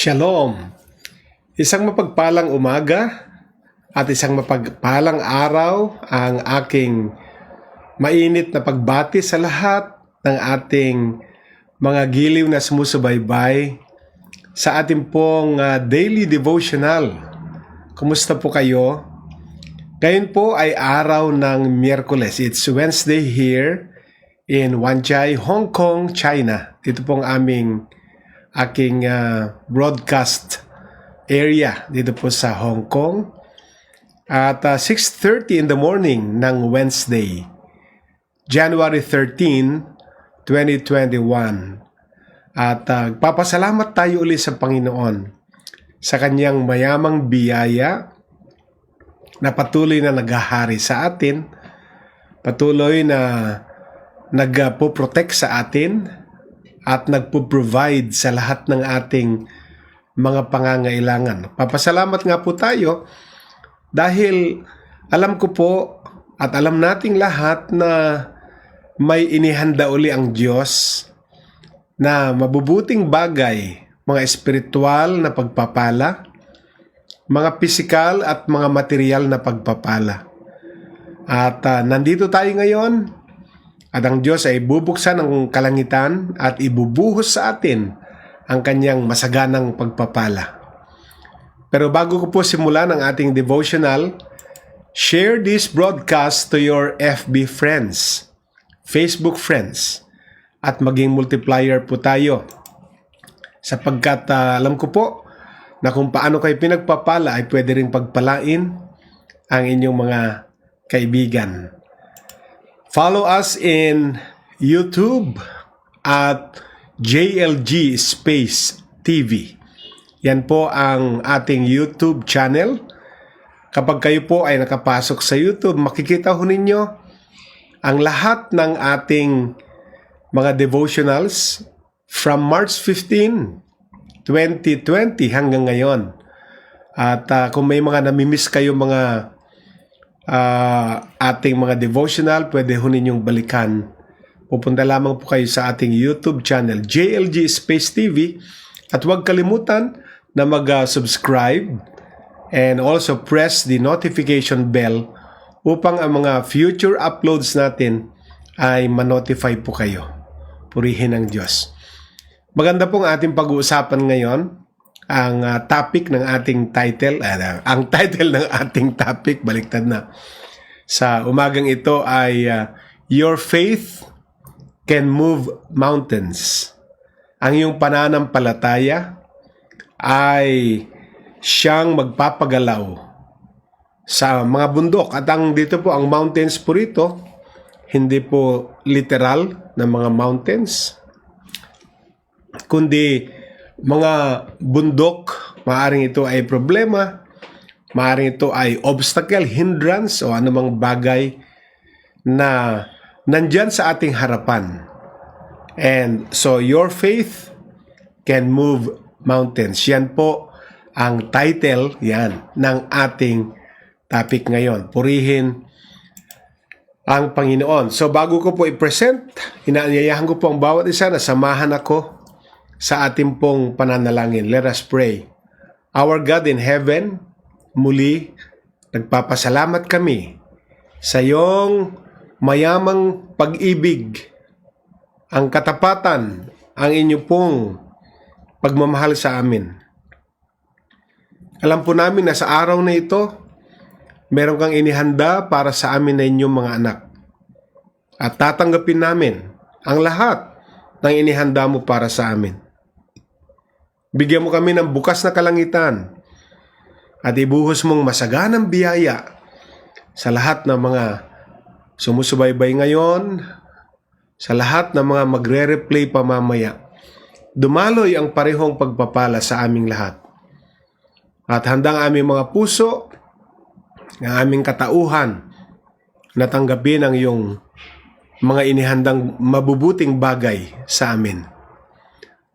Shalom! Isang mapagpalang umaga at isang mapagpalang araw ang aking mainit na pagbati sa lahat ng ating mga giliw na sumusubaybay sa ating pong daily devotional. Kumusta po kayo? Ngayon po ay araw ng Miyerkules. It's Wednesday here in Wanchai, Hong Kong, China. Dito pong aking broadcast area dito po sa Hong Kong at 6:30 in the morning ng Wednesday, January 13, 2021. At papasalamat tayo ulit sa Panginoon sa kanyang mayamang biyaya na patuloy na naghahari sa atin, patuloy na nagpo-protect sa atin at nagpo-provide sa lahat ng ating mga pangangailangan. Papasalamat nga po tayo dahil alam ko po at alam nating lahat na may inihanda uli ang Diyos na mabubuting bagay, mga espiritual na pagpapala, mga pisikal at mga material na pagpapala. At nandito tayo ngayon. At ang Diyos ay bubuksan ang kalangitan at ibubuhos sa atin ang kanyang masaganang pagpapala. Pero bago ko po simulan ang ating devotional, share this broadcast to your FB friends, Facebook friends, at maging multiplier po tayo. Sapagkat alam ko po na kung paano kayo pinagpapala ay pwede ring pagpalain ang inyong mga kaibigan. Follow us in YouTube at JLG Space TV. Yan po ang ating YouTube channel. Kapag kayo po ay nakapasok sa YouTube, makikita ho ninyo ang lahat ng ating mga devotionals from March 15, 2020 hanggang ngayon. At kung may mga namimiss kayo mga ating mga devotional, pwede ho ninyong balikan. Pupunta lamang po kayo sa ating YouTube channel, JLG Space TV, at huwag kalimutan na mag-subscribe and also press the notification bell upang ang mga future uploads natin ay ma-notify po kayo. Purihin ang Diyos. Maganda pong ating pag-uusapan ngayon. Ang topic ng ating title, ang title ng ating topic, baliktad na. Sa umagang ito ay Your Faith Can Move Mountains. Ang iyong pananampalataya ay siyang magpapagalaw sa mga bundok. At dito po, ang mountains po rito, hindi po literal na mga mountains, kundi mga bundok. Maaring ito ay problema, maaring ito ay obstacle, hindrance, o anumang bagay na nandyan sa ating harapan. And so, your faith can move mountains. Yan po ang title ng ating topic ngayon. Purihin ang Panginoon. So, bago ko po i-present, inaanyayahan ko po ang bawat isa na samahan ako sa ating pong pananalangin. Let us pray. Our God in heaven, muli, nagpapasalamat kami sa iyong mayamang pag-ibig, ang katapatan, ang inyong pong pagmamahal sa amin. Alam po namin na sa araw na ito, meron kang inihanda para sa amin na inyong mga anak. At tatanggapin namin ang lahat ng inihanda mo para sa amin. Bigyan mo kami ng bukas na kalangitan at ibuhos mong masaganang biyaya sa lahat ng mga sumusubaybay ngayon, sa lahat ng mga magre-replay pa mamaya. Dumaloy ang parehong pagpapala sa aming lahat. At handang aming mga puso, ang aming katauhan, na tanggapin ang iyong mga inihandang mabubuting bagay sa amin.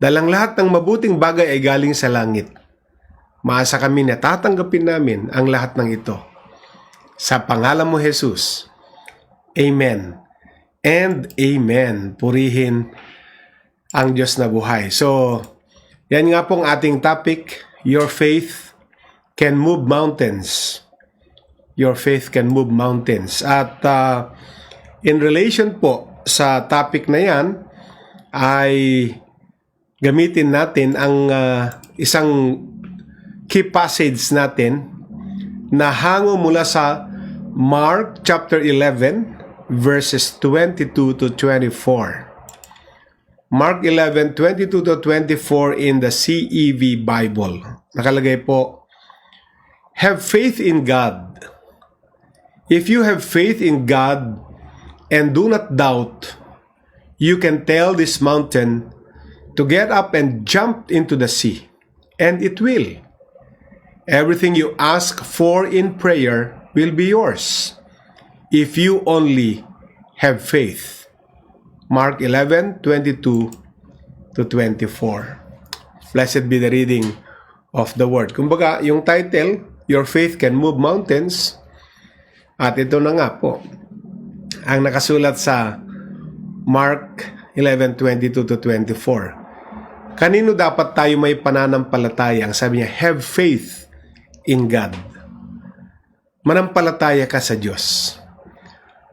Dahil ang lahat ng mabuting bagay ay galing sa langit. Maasa kami na tatanggapin namin ang lahat ng ito. Sa pangalan mo, Jesus. Amen and Amen. Purihin ang Diyos na buhay. So, Yan nga pong ating topic, your faith can move mountains. Your faith can move mountains. At in relation po sa topic na yan, ay gamitin natin ang isang key passage natin na hango mula sa Mark chapter 11 verses 22 to 24. Mark 11, 22 to 24 in the CEV Bible. Nakalagay po, have faith in God. If you have faith in God and do not doubt, you can tell this mountain to get up and jump into the sea, and it will. Everything you ask for in prayer will be yours, if you only have faith. Mark 11, 22 to 24. Blessed be the reading of the word. Kumbaga, yung title, Your Faith Can Move Mountains. At ito na nga po, ang nakasulat sa Mark 11, 22 to 24. Kanino dapat tayo may pananampalataya? Ang sabi niya, have faith in God. Manampalataya ka sa Diyos.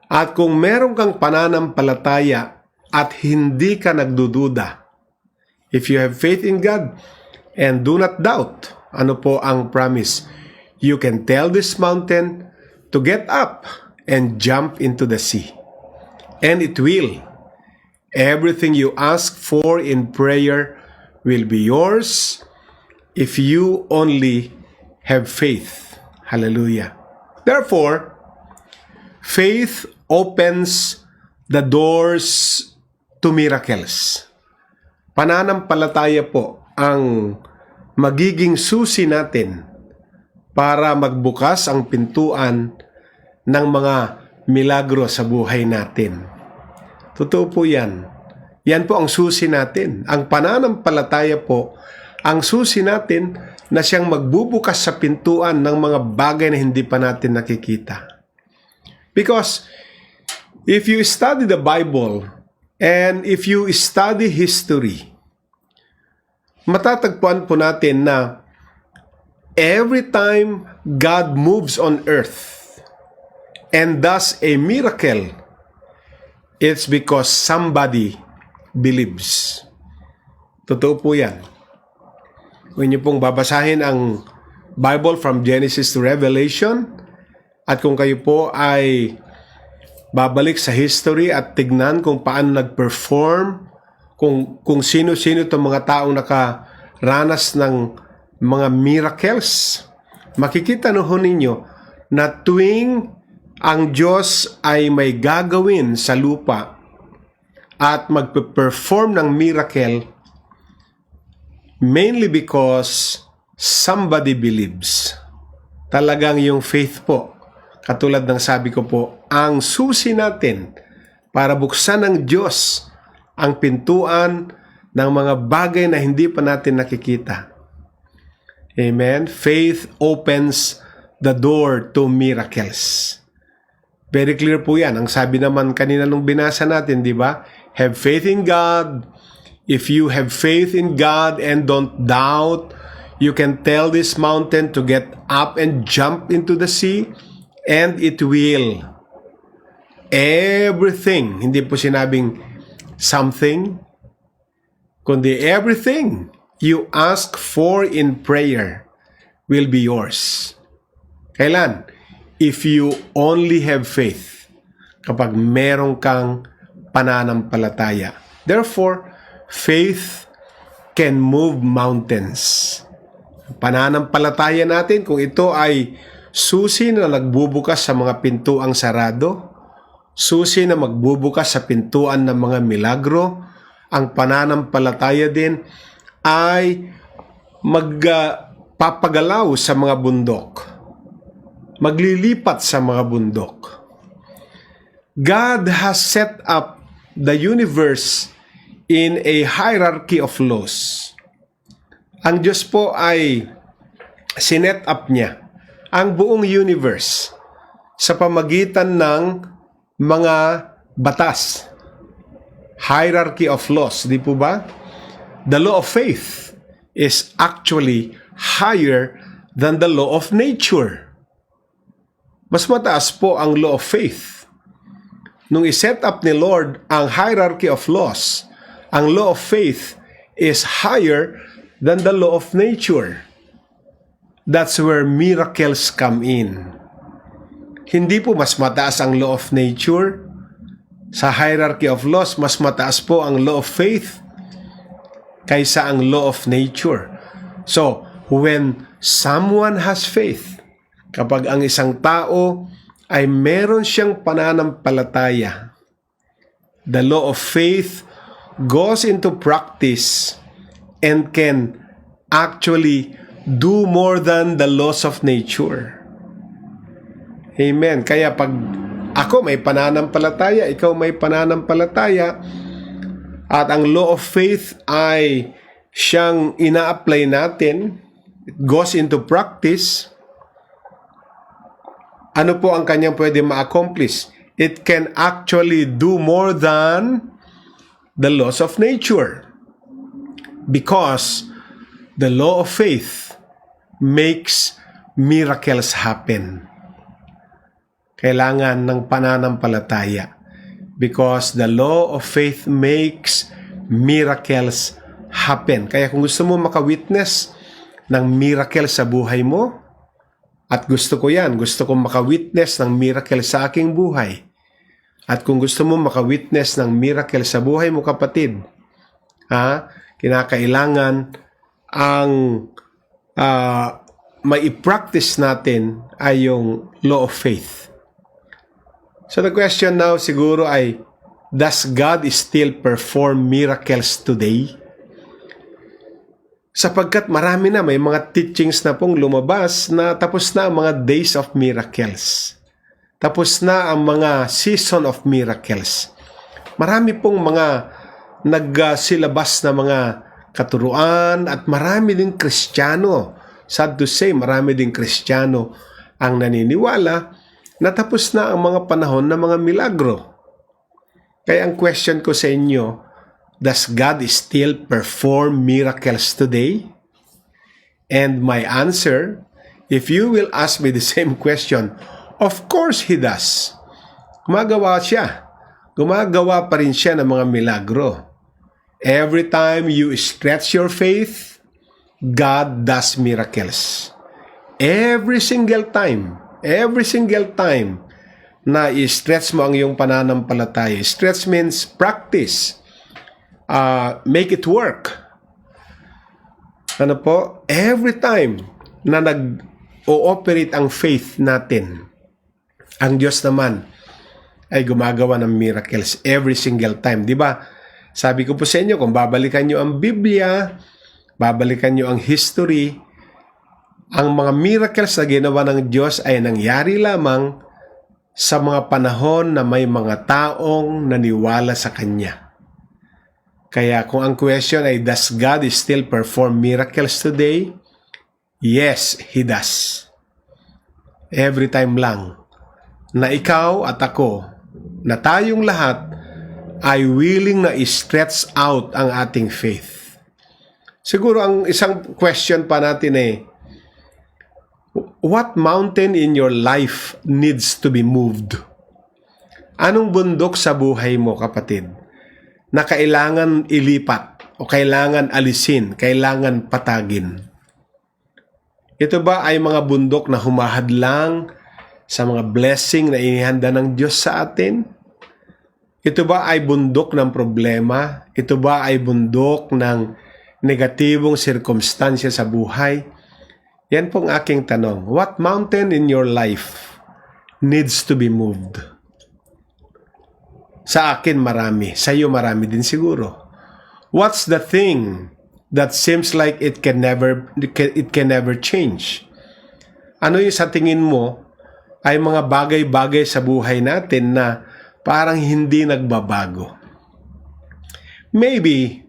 At kung meron kang pananampalataya at hindi ka nagdududa, if you have faith in God and do not doubt, ano po ang promise? You can tell this mountain to get up and jump into the sea. And it will. Everything you ask for in prayer will be yours if you only have faith. Hallelujah. Therefore, faith opens the doors to miracles. Pananampalataya po ang magiging susi natin para magbukas ang pintuan ng mga milagro sa buhay natin. Totoo po yan. Yan po ang susi natin. Ang pananampalataya po ang susi natin na siyang magbubukas sa pintuan ng mga bagay na hindi pa natin nakikita. Because if you study the Bible and if you study history, matatagpuan po natin na every time God moves on earth and does a miracle, it's because somebody believes. Totoo po yan. Kung inyo pong babasahin ang Bible from Genesis to Revelation, at kung kayo po ay babalik sa history at tignan kung paano nag-perform, kung sino-sino itong mga taong nakaranas ng mga miracles, makikita noon ninyo na tuwing ang Diyos ay may gagawin sa lupa at magpe-perform ng miracle, mainly because somebody believes. Talagang yung faith po, katulad ng sabi ko po, ang susi natin para buksan ng Diyos ang pintuan ng mga bagay na hindi pa natin nakikita. Amen? Faith opens the door to miracles. Very clear po yan. Ang sabi naman kanina nung binasa natin, di ba? Have faith in God. If you have faith in God and don't doubt, you can tell this mountain to get up and jump into the sea, and it will. Everything, hindi po sinabing something, kundi everything you ask for in prayer will be yours. Kailan? If you only have faith. Kapag meron kang pananampalataya. Therefore, faith can move mountains. Pananampalataya natin, kung ito ay susi na nagbubukas sa mga pintuang sarado, susi na magbubukas sa pintuan ng mga milagro, ang pananampalataya din ay magpapagalaw sa mga bundok, maglilipat sa mga bundok. God has set up the universe in a hierarchy of laws. Ang Diyos po ay sinet up niya ang buong universe sa pamagitan ng mga batas. Hierarchy of laws, di po ba? The law of faith is actually higher than the law of nature. Mas mataas po ang law of faith. Nung iset up ni Lord ang hierarchy of laws, ang law of faith is higher than the law of nature. That's where miracles come in. Hindi po mas mataas ang law of nature. Sa hierarchy of laws, mas mataas po ang law of faith kaysa ang law of nature. So, when someone has faith, kapag ang isang tao ay meron siyang pananampalataya, the law of faith goes into practice and can actually do more than the laws of nature. Amen. Kaya pag ako may pananampalataya, ikaw may pananampalataya, at ang law of faith ay siyang ina-apply natin, it goes into practice, ano po ang kanyang pwede ma-accomplish? It can actually do more than the laws of nature. Because the law of faith makes miracles happen. Kailangan ng pananampalataya. Because the law of faith makes miracles happen. Kaya kung gusto mo makawitness ng miracle sa buhay mo, at gusto ko yan, gusto kong makawitness ng miracle sa aking buhay. At kung gusto mo makawitness ng miracle sa buhay mo, kapatid, kinakailangan ang mai-practice natin ay yung law of faith. So the question now siguro ay, does God still perform miracles today? Sapagkat marami na, may mga teachings na pong lumabas na tapos na ang mga days of miracles. Tapos na ang mga season of miracles. Marami pong mga nagsilabas na mga katuruan at marami din Kristiyano. Sad to say, marami din Kristiyano ang naniniwala na tapos na ang mga panahon ng mga milagro. Kaya ang question ko sa inyo, does God still perform miracles today? And my answer, if you will ask me the same question, of course He does. Gumagawa siya. Gumagawa pa rin siya ng mga milagro. Every time you stretch your faith, God does miracles. Every single time na i-stretch mo ang iyong pananampalataya. Stretch means practice. Make it work. Ano po? Every time na nag-ooperate ang faith natin, ang Diyos naman ay gumagawa ng miracles every single time. Di ba? Sabi ko po sa inyo, kung babalikan nyo ang Biblia, babalikan nyo ang history, ang mga miracles na ginawa ng Diyos ay nangyari lamang sa mga panahon na may mga taong naniwala sa Kanya. Kaya kung ang question ay, does God still perform miracles today? Yes, He does. Every time lang na ikaw at ako, na tayong lahat ay willing na i-stretch out ang ating faith. Siguro ang isang question pa natin ay, what mountain in your life needs to be moved? Anong bundok sa buhay mo, kapatid, na kailangan ilipat o kailangan alisin, kailangan patagin? Ito ba ay mga bundok na humahadlang sa mga blessing na inihanda ng Diyos sa atin? Ito ba ay bundok ng problema? Ito ba ay bundok ng negatibong sirkumstansya sa buhay? Yan pong aking tanong. What mountain in your life needs to be moved? Sa akin marami. Sa iyo marami din siguro. What's the thing that seems like it can never change? Ano yung sa tingin mo ay mga bagay-bagay sa buhay natin na parang hindi nagbabago? Maybe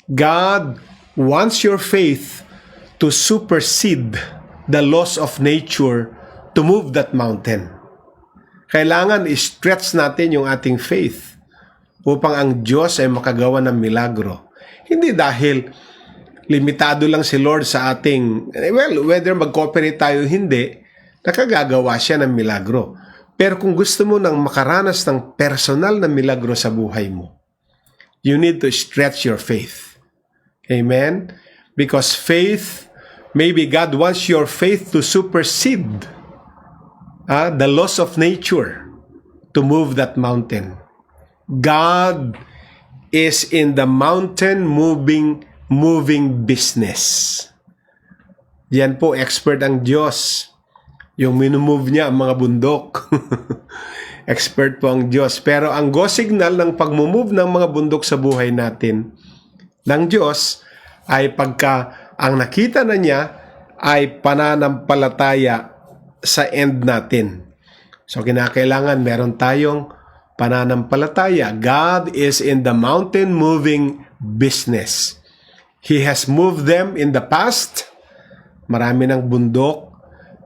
God wants your faith to supersede the laws of nature to move that mountain. Kailangan i-stretch natin yung ating faith upang ang Diyos ay makagawa ng milagro. Hindi dahil limitado lang si Lord sa ating, whether mag-cooperate tayo o hindi, nakagagawa siya ng milagro. Pero kung gusto mo nang makaranas ng personal na milagro sa buhay mo, you need to stretch your faith. Amen? Because faith, maybe God wants your faith to supersede the laws of nature to move that mountain. God is in the mountain moving business. Yan po, expert ang Diyos. Yung minumove niya ang mga bundok. Expert po ang Diyos. Pero ang go signal ng pagmumove ng mga bundok sa buhay natin ng Diyos ay pagka ang nakita na niya ay pananampalataya sa end natin. So kinakailangan meron tayong pananampalataya. God is in the mountain moving business. He has moved them in the past. Marami ng bundok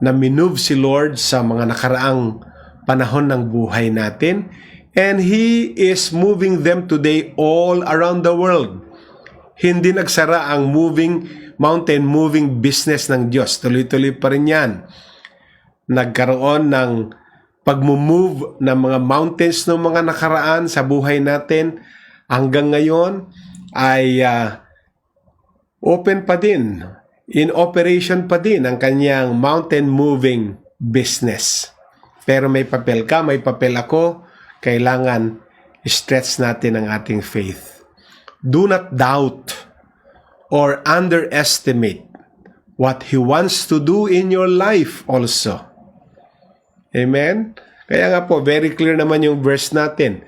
na minove si Lord sa mga nakaraang panahon ng buhay natin. And He is moving them today all around the world. Hindi nagsara ang mountain moving business ng Diyos. Tuloy-tuloy pa rin yan. Nagkaroon ng pagmumove ng mga mountains ng mga nakaraan sa buhay natin. Hanggang ngayon ay open pa din. In operation pa din ang kanyang mountain moving business. Pero may papel ka, may papel ako. Kailangan stretch natin ang ating faith. Do not doubt or underestimate what He wants to do in your life also. Amen? Kaya nga po, very clear naman yung verse natin.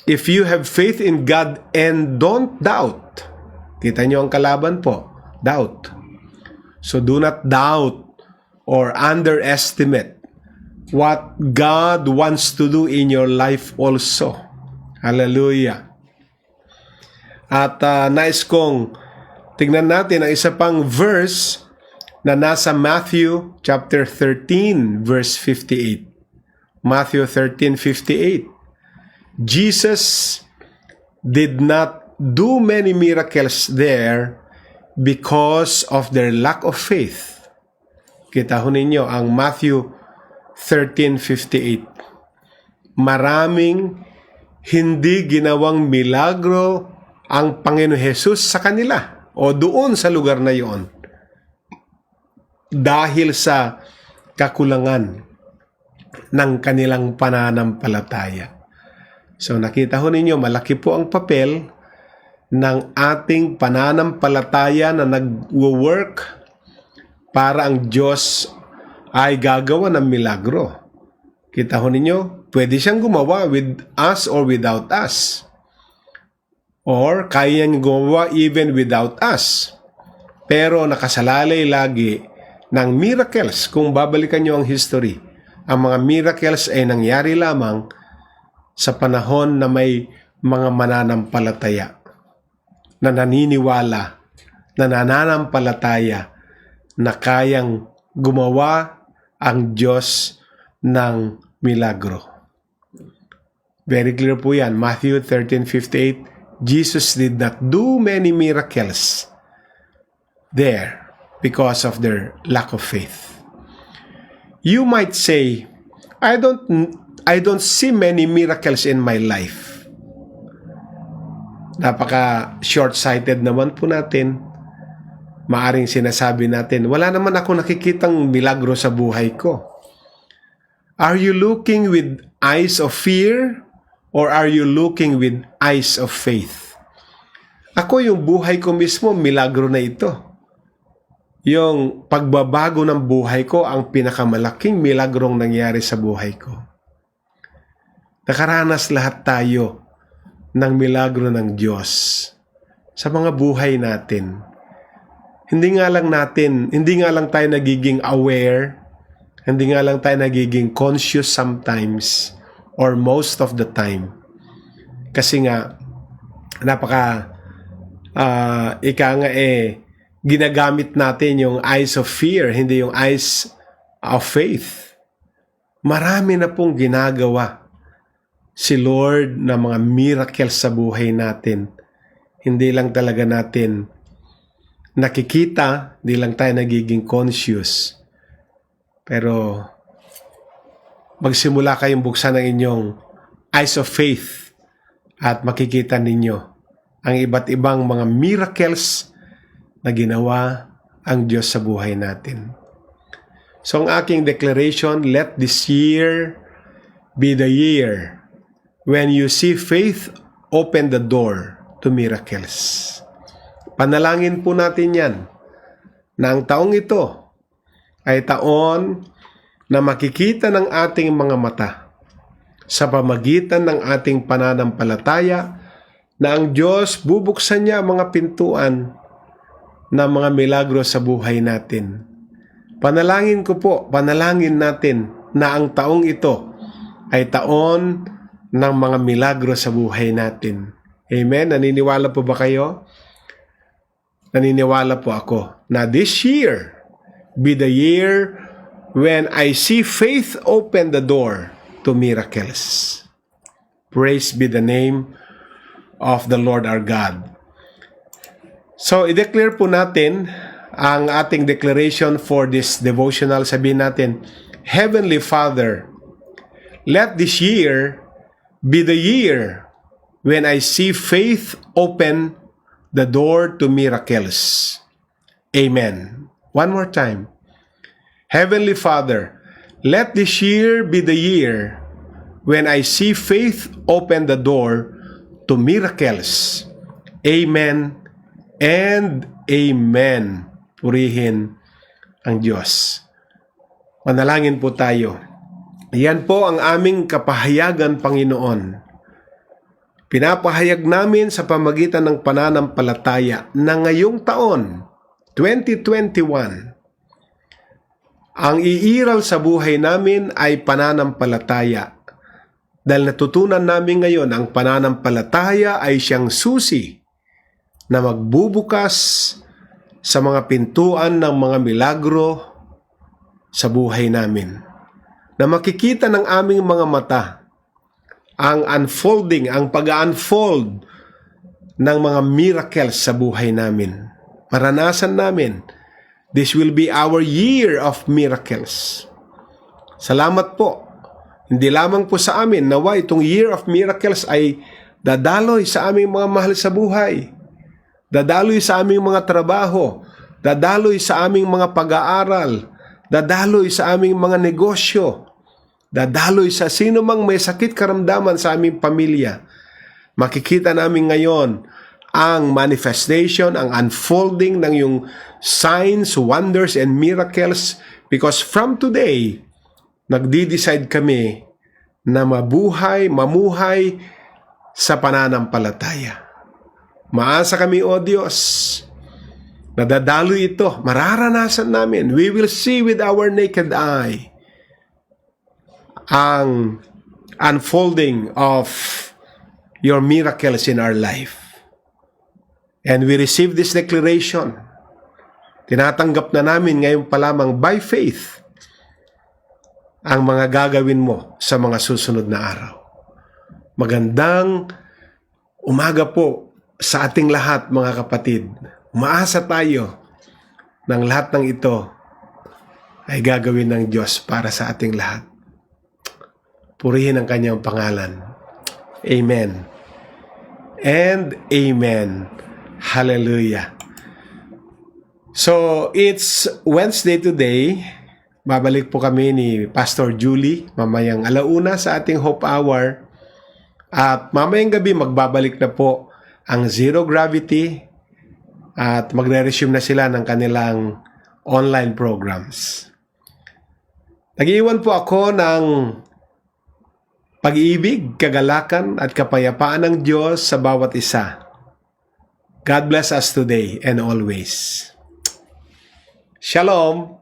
If you have faith in God and don't doubt. Kita nyo ang kalaban po. Doubt. So do not doubt or underestimate what God wants to do in your life also. Hallelujah. At nais kong tignan natin ang isa pang verse na nasa Matthew chapter 13 verse 58. Matthew 13:58. Jesus did not do many miracles there because of their lack of faith. Kita ho ninyo ang Matthew 13:58. Maraming hindi ginawang milagro ang Panginoon Jesus sa kanila o doon sa lugar na iyon dahil sa kakulangan ng kanilang pananampalataya. So nakita ho ninyo, malaki po ang papel ng ating pananampalataya na nag-work para ang Diyos ay gagawa ng milagro. Kita ho ninyo, pwede siyang gumawa with us or without us. Or kaya niyang gumawa even without us. Pero nakasalalay lagi ng miracles. Kung babalikan niyo ang history, ang mga miracles ay nangyari lamang sa panahon na may mga mananampalataya na naniniwala, na nananampalataya na kayang gumawa ang Diyos ng milagro. Very clear po yan. Matthew 13:58. Jesus did not do many miracles there because of their lack of faith. You might say, I don't see many miracles in my life. Napaka short-sighted naman po natin. Maaring sinasabi natin, wala naman ako nakikitang milagro sa buhay ko. Are you looking with eyes of fear or are you looking with eyes of faith? Ako, yung buhay ko mismo, milagro na ito. Yung pagbabago ng buhay ko, ang pinakamalaking milagrong nangyari sa buhay ko. Nakaranas lahat tayo ng milagro ng Diyos sa mga buhay natin. Hindi nga lang tayo nagiging aware, hindi nga lang tayo nagiging conscious sometimes or most of the time. Kasi nga, ginagamit natin yung eyes of fear, hindi yung eyes of faith. Marami na pong ginagawa si Lord na mga miracles sa buhay natin. Hindi lang talaga natin nakikita, di lang tayo nagiging conscious. Pero magsimula kayong buksan ang inyong eyes of faith at makikita ninyo ang iba't ibang mga miracles na ginawa ang Diyos sa buhay natin. So ang aking declaration, let this year be the year when you see faith open the door to miracles. Panalangin po natin yan na ang taong ito ay taon na makikita ng ating mga mata sa pamagitan ng ating pananampalataya na ang Diyos bubuksan niya ang mga pintuan ng mga milagro sa buhay natin. Panalangin natin na ang taong ito ay taon ng mga milagro sa buhay natin. Amen? Naniniwala po ba kayo? Naniniwala po ako na this year be the year when I see faith open the door to miracles. Praise be the name of the Lord our God. So, i-declare po natin ang ating declaration for this devotional. Sabihin natin, Heavenly Father, let this year be the year when I see faith open the door to miracles. Amen. One more time. Heavenly Father, let this year be the year when I see faith open the door to miracles. Amen and amen. Purihin ang Diyos. Manalangin po tayo. Yan po ang aming kapahayagan, Panginoon. Pinapahayag namin sa pamagitan ng pananampalataya na ngayong taon, 2021, ang iiral sa buhay namin ay pananampalataya. Dahil natutunan namin ngayon, ang pananampalataya ay siyang susi na magbubukas sa mga pintuan ng mga milagro sa buhay namin. Na makikita ng aming mga mata ang unfolding, ang pag-unfold ng mga miracles sa buhay namin. Maranasan namin, this will be our year of miracles. Salamat po. Hindi lamang po sa amin, nawa itong year of miracles ay dadaloy sa aming mga mahal sa buhay. Dadaloy sa aming mga trabaho. Dadaloy sa aming mga pag-aaral. Dadaloy sa aming mga negosyo. Dadaloy sa sino mang may sakit karamdaman sa aming pamilya. Makikita namin ngayon ang manifestation, ang unfolding ng yung signs, wonders, and miracles because from today, nagdi-decide kami na mamuhay sa pananampalataya. Maasa kami, O Diyos, na dadaloy ito, mararanasan namin. We will see with our naked eye ang unfolding of your miracles in our life. And we receive this declaration. Tinatanggap na namin ngayon pa lamang by faith ang mga gagawin mo sa mga susunod na araw. Magandang umaga po sa ating lahat, mga kapatid. Umaasa tayo ng lahat ng ito ay gagawin ng Diyos para sa ating lahat. Purihin ang kanyang pangalan. Amen. And amen. Hallelujah. So, it's Wednesday today. Babalik po kami ni Pastor Julie mamayang 1:00 sa ating Hope Hour. At mamayang gabi magbabalik na po ang Zero Gravity at magre-resume na sila ng kanilang online programs. Nag-iwan po ako ng pag-ibig, kagalakan at kapayapaan ng Diyos sa bawat isa. God bless us today and always. Shalom!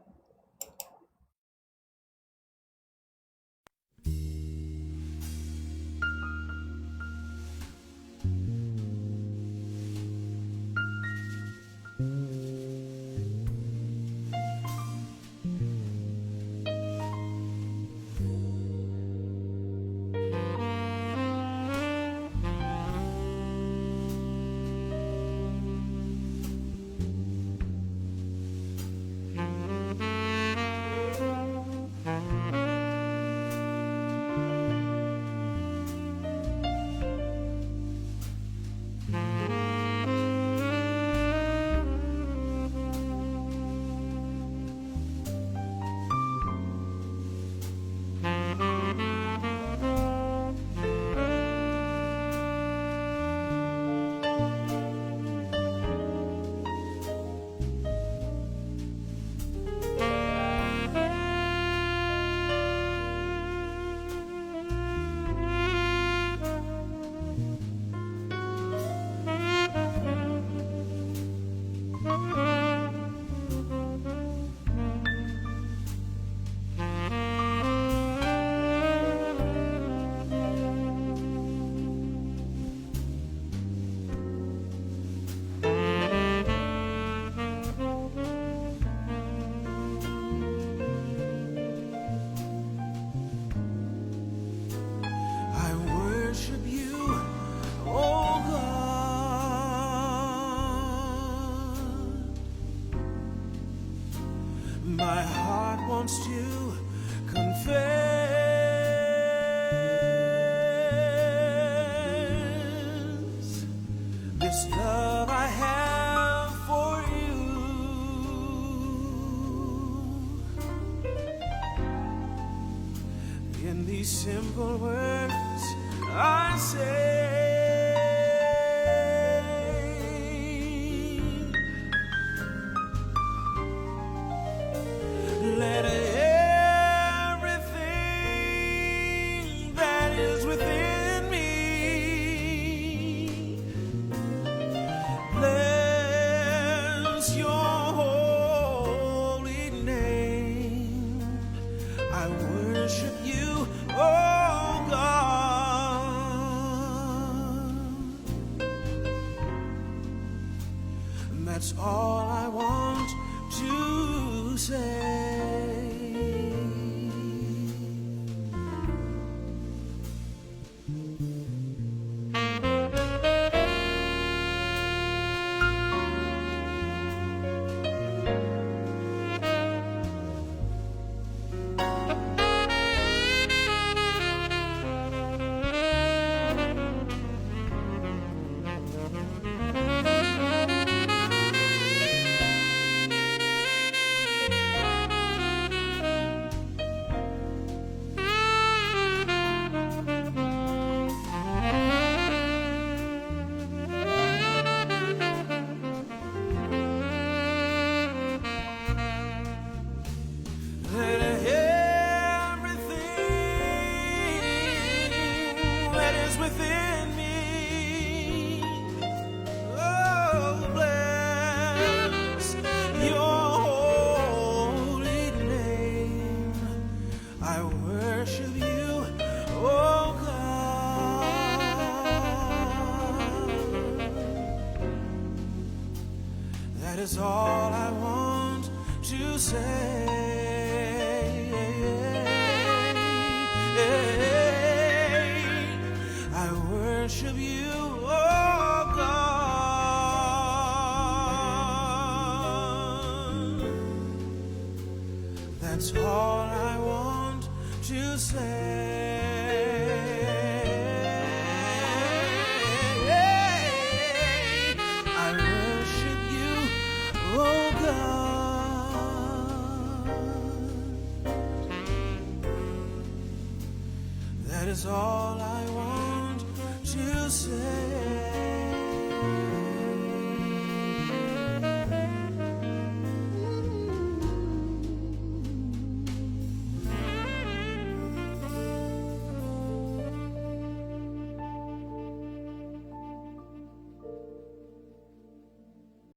My heart wants to confess this love I have for you. In these simple words I say, let everything that is within me bless your holy name. I worship you, oh God. And that's all I want to say. Let everything that is within me, oh, bless your holy name. I worship you, oh God. That is all I want to say. I worship you, oh God. That's all I want to say. I worship you, oh God. That is all I want to say.